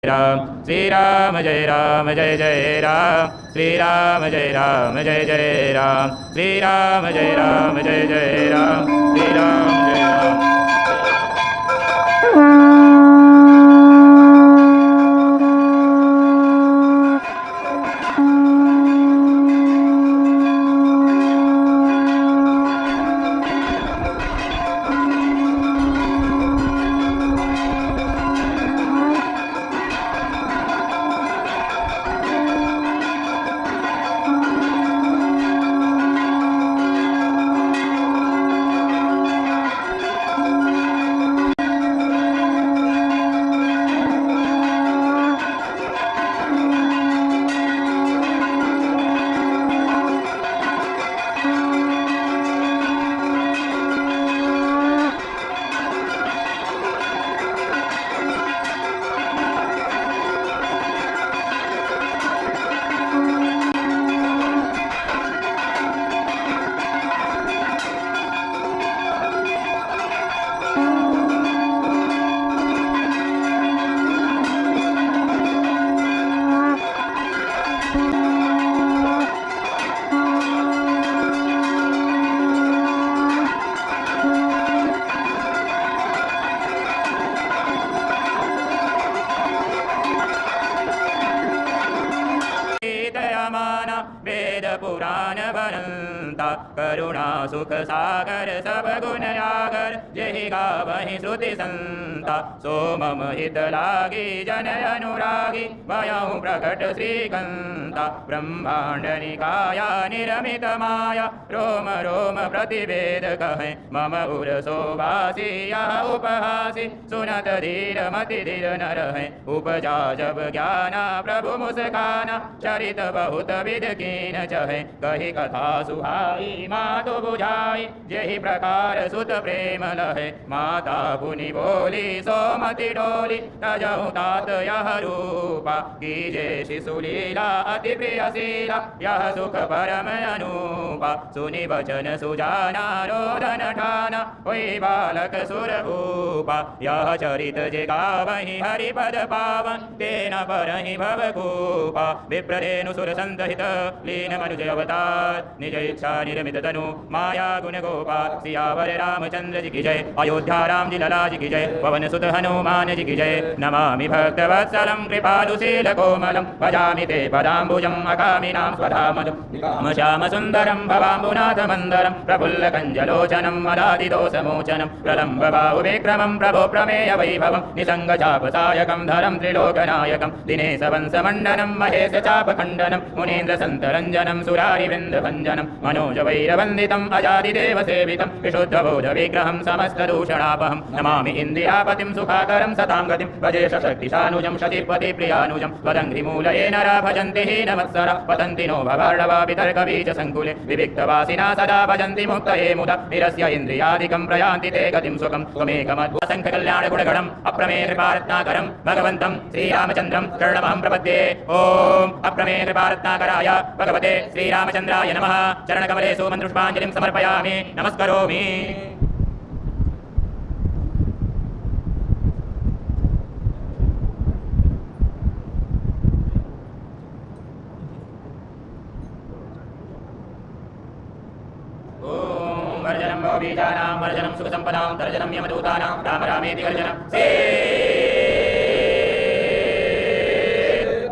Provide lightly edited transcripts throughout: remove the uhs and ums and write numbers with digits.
राम श्री राम जय जय राम श्री राम जय जय राम श्री राम जय जय राम श्री राम जय राम। वेद पुराण बनंता करुणा सुख सागर सब गुण यागर जहि गावहि श्रुति संता सो मम हित लागी जन अनुरागी भयउ प्रकट श्रीकंता ब्रह्मांड निकाया निरमित माया रोम रोम प्रतिवेद कहे मम उर शोभासी यह उपहासी सुनत धीर मति धीर न रहे उपजा जब ज्ञाना प्रभु मुस्काना चरित बहुत विध कीन चहे कही कथा सुहाई मातु बुझाई जहि प्रकार सुत प्रेम लहे माता पुनि बोली सोमति डोली तजहु तात यह रूपा कीजे शिशु लीला अति प्रिय शीला यह सुख परम अनूपा सुनि वचन सुजाना रोदन ठाना होई बालक सुर भूपा यह चरित जिगावहि हरिपद पावन तेन परहि भव कूपा विप्ररेणु सुर संतहित लीन मनुज अवतार निज इच्छा निर्मित तनु माया गुण गोपाल सियावर रामचंद्र जी की जय अयोध्या राम जी लला जी की जय पवन सुत हनुमान जी की जय नमामि भक्तवत्सलं कृपालुशील कोमलं भजामि ते पदाम्बुजं अकामिनां स्वधामदं श्याम सुंदरं भवाम्बुनाथ मंदरं प्रफुल्ल कंजलोचनं मदादिदोषमोचनं प्रलम्ब बाहुविक्रमं प्रभो प्रमेय वैभवं निसंग चापसायकं धरं त्रिलोकनायकं दिनेश वंशमण्डनं महेश चापखण्डनं मुनीन्द्र संतरञ्जनं सुरारिवृन्दभञ्जनं मनोज वैरवन्दितम् अजादिदेव सेवितं विशुद्धबोध विग्रहं समस्तदूषणापहं नमामि इन्द्रियापतिं सुखाकरं सतां गतिं भजेश शक्तिशानुजं शतिपति प्रियानुजं त्वदङ्घ्रिमूलये नरा भजन्ति हीनमत्सरा पतन्ति नो भवार्णवा वितर्कबीजसङ्कुले विविक्तवासिना सदा भजन्ति मुक्तये मुदा निरस्य इन्द्रियादिकं प्रयान्ति ते गतिं सुखं त्वमेकमद्भुतसङ्ख्यकल्याणगुणगणम् अप्रमेय कृपारत्नाकरं भगवन्तं श्रीरामचन्द्रं शरणमहं प्रपद्ये ॐ अप्रमेय कृपारत्नाकराय भगवते श्रीरामचन्द्राय नमः चरणकमले सुमन्त्रुष्पाञ्जलिं समर्पयामि नमस्करोमि। वर्जनं भवबीजानां वर्जनं सुखसम्पदां तर्जनं यमदूतानां राम रामेति गर्जनं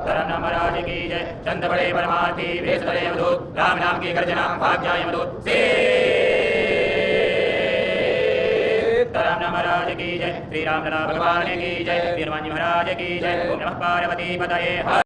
धर्म महाराज की जय चंद बड़े परमार्थी वेश धरे यमदूत राम नाम की गर्जना भाग्या यमदूत धर्म महाराज की जय श्री राम भगवान की जय वीरवाणी महाराज की जय ओम नमः पार्वती पतये।